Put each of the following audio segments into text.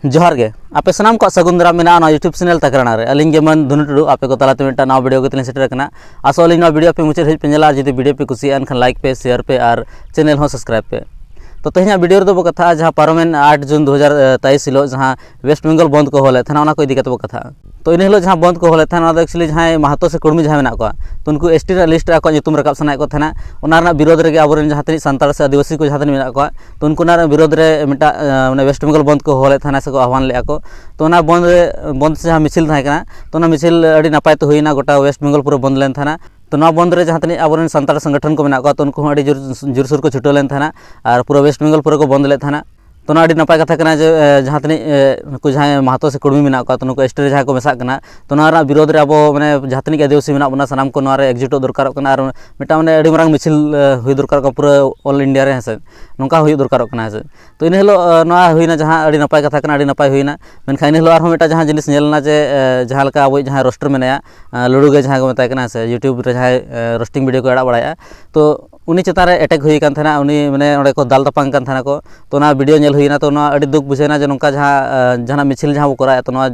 जोहार गे आपे सामान को सगुन दाराम मेना यूट्यूब चैनल तकराना रे अलिंग मन धुनु टुडू आपे को तलाते मिटा नवा वीडियो के सेटर करना आसोली नवा वीडियो पे मुझे पे नेला जदि वीडियो पे कुसिया एनखान लाइक पे शेयर पे और चैनल हो सब्सक्राइब पे तो तेहना वीडियो रे बो कथा जहां पारमेन 8 जून 2023 हिलो जहां वेस्ट बेंगल बंद को होले थाना ओना को इदी कतबो कथा तो इन हिलो जहां बंद को होले थाना एक्चुअली जहां महतो से कुर्मी जहां मेना को तो उनको एसटी लिस्ट रा को नितुम रकाब सनाय को थाना ओना रा विरोध रे आबोरेन जहां तनी संताल से आदिवासी को जहां तनी मेना को तो उनको ना विरोध रे मिटा माने वेस्ट बेंगल बंद को होले थाना से को आह्वान ले को तो ना बंद से जहां मिছিল थाय kana तो ना मिছিল अडी नापाय तो होइना गोटा वेस्ट बेंगल पूरा बंद लेन थाना तो ना बंद रे जहां तनी आबोरेन संताल संगठन को मेना को तो उनको अडी जोरसोर को छुटो लेन थाना और पूरा वेस्ट बेंगल पूरा को बंद ले थाना तो ना अडी नपाय कथा कना जे जहां तनी को जहां महतो से कुर्मी मेना को तो नुको एसटी रे जहां को मेसा कना तो ना विरोध रे आबो माने जहां तनी आदिवासी मेना बना सनाम को ना रे एक्जिटो दरकार कना और मिटा माने अडी मारंग मिছিল हुई दरकार को पूरा ऑल इंडिया रे हसे नोंका हुई दरकार कना हसे तो इन हेलो ना हुईना जहां अडी नपाय कथा कना अडी नपाय हुईना मेनखा इन हेलो आरो मिटा जहां जिनिस नेलना जे जहां लका आबो जहां रोस्टर मेनाया लुडू गे जहां को मेताय कना हसे यूट्यूब रे जहां रोस्टिंग वीडियो को एड़ा बड़ाया तो उनी चेतान रे अटैक हुई कान थाना उनी माने ओंडे को दाल तपांग कान थाना को तो ना वीडियो नेल हुईना तो ना अडी दुख बुझेना जे नोंका जहां जहां मिছিল जहां कोरा तो ना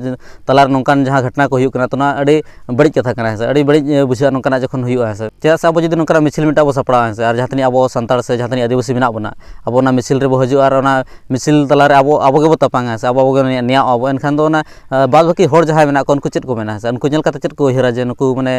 तलार नोंकान जहां घटना को हुई कना तो ना अडी बड़ी कथा कना है अडी बड़ी बुझा नोंकाना जखन हुई है चेदा से अब जदि नोंकाना मिছিল मिटा बो सपड़ा है और जहां तनी अब संताल से जहां तनी आदिवासी मेना बना अब ना मिছিল रे बो हजु और ना मिছিল तलार अब गे बो तपांग है अब गे निया अब एनखान दो ना बाद बाकी होर जहां मेना को उनको चेत को मेना है उनको नेल कते चेत को हेरा जे नुकु माने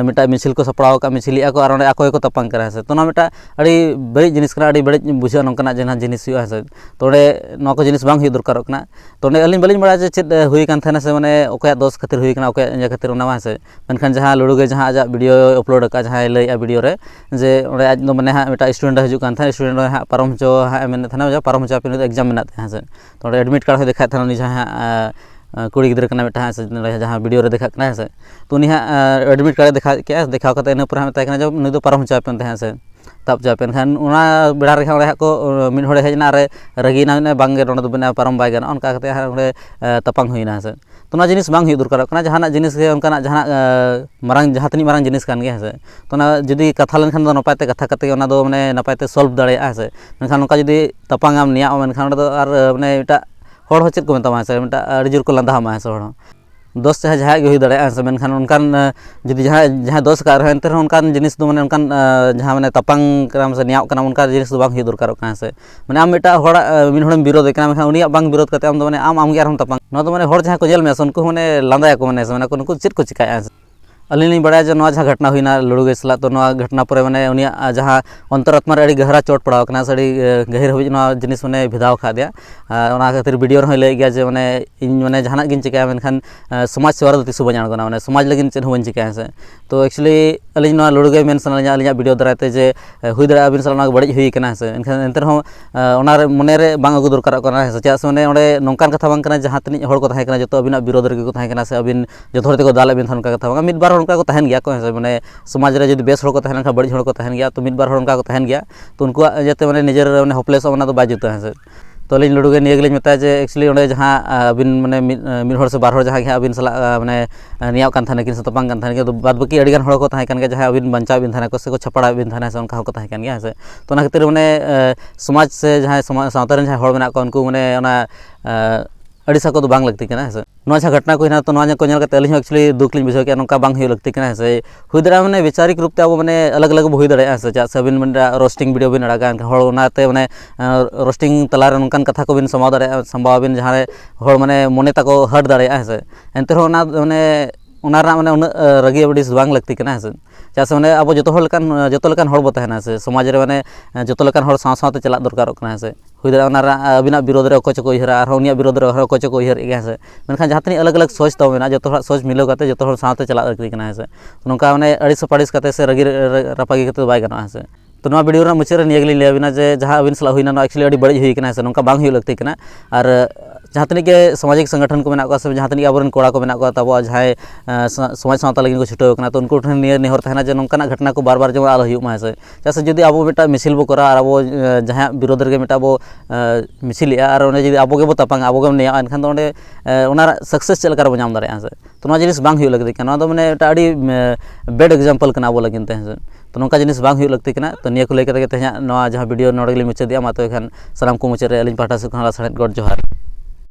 मिटा मिছিল को सपड़ाव का मिছিलिया को और ओंडे आको को तपांग करा है तो ना मिटा अड़ी बड़ी जिनिस कना अड़ी बड़ी बुझा नोंकाना जेना जिनिस हुआ है तो ओंडे नो को जिनिस बांग हुई दरकार कना तो ओंडे अलिन बलिन बड़ा जे चेत हुई कान थाना से माने ओकया दोष खातिर हुई कना ओकया जे खातिर ओना है मेनखान जहां लुडू गे जहां आजा वीडियो अपलोड का जहां लैया वीडियो रे जे ओंडे आज माने हा मिटा स्टूडेंट हजू कान था स्टूडेंट हा पारम चो हा मेन थाना जा पारम चो पे एग्जाम मेना है तो ओंडे एडमिट कार्ड देखा था नि जहां कुड़ी गिद्र कना मिटा है जहां वीडियो रे देखा कना है तो उनी हा एडमिट कार्ड देखा कते इन पर मेता कना जो नुई दो पारम चो पे है तब जापेन खान उना बेड़ा रे खान को मिन होड़े हेजना रे रगीना बांगे रोना दो बना पारम बाय गाना उनका कते होड़े तपांग हुईना से तो ना जिनिस बांग हुई दरकार कना जहाना जिनिस के उनका जहाना मारंग जहां तनी मारंग जिनिस कान गे है तो ना जदी कथा लेन खान दो नपायते कथा कते उना दो माने नपायते सॉल्व दाड़ेया है मेनखान उनका जदी तपांगाम निया मेनखान दो आर माने एटा होड़ हो चेत को मेता है मेटा अड़ी जोर को लंदा मा है होड़ दोस्त चाहे जहाँ हुई दाड़ा से मेनखान उनकान जुदी जहाँ दोस्त का एनते उनकान जिनिस दो माने उनकान जहाँ माने तपांग कराम से नियाव कना उनका जिनिस दो बांग हुई दरकार कना से माने आम मिटा होड़ा मिन होड़म विरोध कना मेनखान उनिया बांग विरोध कते आम दो माने आम गे आरहम तपांग न तो माने होड़ जहाँ को जेल में उनको माने लांदाया को माने उनको चेत को चिकाया अलिनी बड़ा जो नवा जहाँ घटना हुईना लुडू गे सला तो नवा घटना पर माने उनिया जहाँ अंतरात्मा रे अड़ी गहरा चोट पड़ाव कना से अड़ी गहिर हबी नवा जिनिस माने भिदाव खा दिया ओना खातिर वीडियो रे लay गया जे माने इन माने जहाना गिन चिकाया मेनखान समाज सेवा रे तिसु बजाण गना माने समाज लगिन चेन होन चिकाया से तो एक्चुअली अलिनी नवा लुडू गे मेन सना अलिया वीडियो दराते जे हुई दरा अबिन सला बड़ी हुई कना से एनखान एंतर हो ओना रे मने रे बांग अगु दरकार कना से चा से माने ओंडे नोंकान कथा बांग कना जहां तनी होड़ को थाय कना जतो अबिना विरोध रे को थाय कना से अबिन जतो हर ते को दाल अबिन थान का कथा बांग मिद बार उनका को तहन गया को माने समाज रे जदि बेस होड़ को तहन खा बड़ी होड़ को तहन गया तो मिद बार होड़ उनका को तहन गया तो उनको जते माने निजर माने होपलेस ओना तो बाजुता है तो लिन लुडू गे निया गेलिन मेता जे एक्चुअली ओंडे जहां अबिन माने मिद होड़ से बार होड़ जहां गे अबिन सला माने नियाव कान थाने किन से तपांग कान थाने के तो बाद बाकी अडिगान होड़ को ताहे कान के जहां अबिन बंचा बिन थाने को से को छपड़ा बिन थाने से उनका को ताहे कान गया से तो ना खातिर माने समाज से जहां समाज सावता रे जहां होड़ मेना को उनको माने ओना अड़ीसा को बांग लगती है से जहाँ घटना को हिना तो को अली एक्चुअली दुख लिंग बुझे कि नौका बांग हुई लगती है से हुई दाड़ा माने वैचारिक रूप से अब माने अलग अलग हुई दाड़ा से चा से अबिन माने रोस्टिंग वीडियो बिन अड़ागान होड़ते माने रोस्टिंग तलार नौकान कथा को बिन समाव दाड़ा संभाव बिन जहाँ होड़ माने मने ताको हट दाड़ा से एनते माने माने उन रगी अबडिस बांग लगती है से चा से माने अब जो लेकान होड़ बो तहना से समाज रे माने जो लेकान होड़ साव सावते चला दरकार कना से हुई दाड़ा अबिना विरोध रे अकोच को उयहरा और उनिया विरोध रे अकोच को उयहर गया से मेनखान जहां तनी अलग अलग सोच तो मेना जो सोच मिलो कते जो सावते चला लगती है से नोंका माने अड़िस पाड़िस कते से रगी रपागी कते बाय गना से तो नवा वीडियो मुचाद निया गेली लैबिना जे जहां अबिन सला हुईना एक्चुअली अड़ी बड़ी हुई कना से नोंका बांग हुई लगती कना और जहां तनी के सामाजिक संगठन को मेना को से जहां तनी आबोरन कोड़ा को मेना को तब जहां समाज सावता लगिन को छुटो कना तो उनको ठन नियर नेहर थाना जे नोंकाना घटना को बार बार जो आलो हुई मा से जैसे जदी आबो बेटा मिছিল बो करा और आबो जहां विरोध रे बेटा बो मिছিलिया और ओने जदी आबो के बो तपांग आबो के निया एनखान तो ओने ओना सक्सेस चल कर बो नाम दारे से तो ना जिनिस बांग हुई लगती कना तो माने एटा अड़ी बेड एग्जांपल कना बो लगिन ते तो नौका जिनिस बांग हुई लगती कना तो निया को लेके तेहना नवा जहां वीडियो नोडे मुचाद दिया मा तो एखान सलाम को मुचाद रे अलिन पाटा से खला सड़े गड जोहार।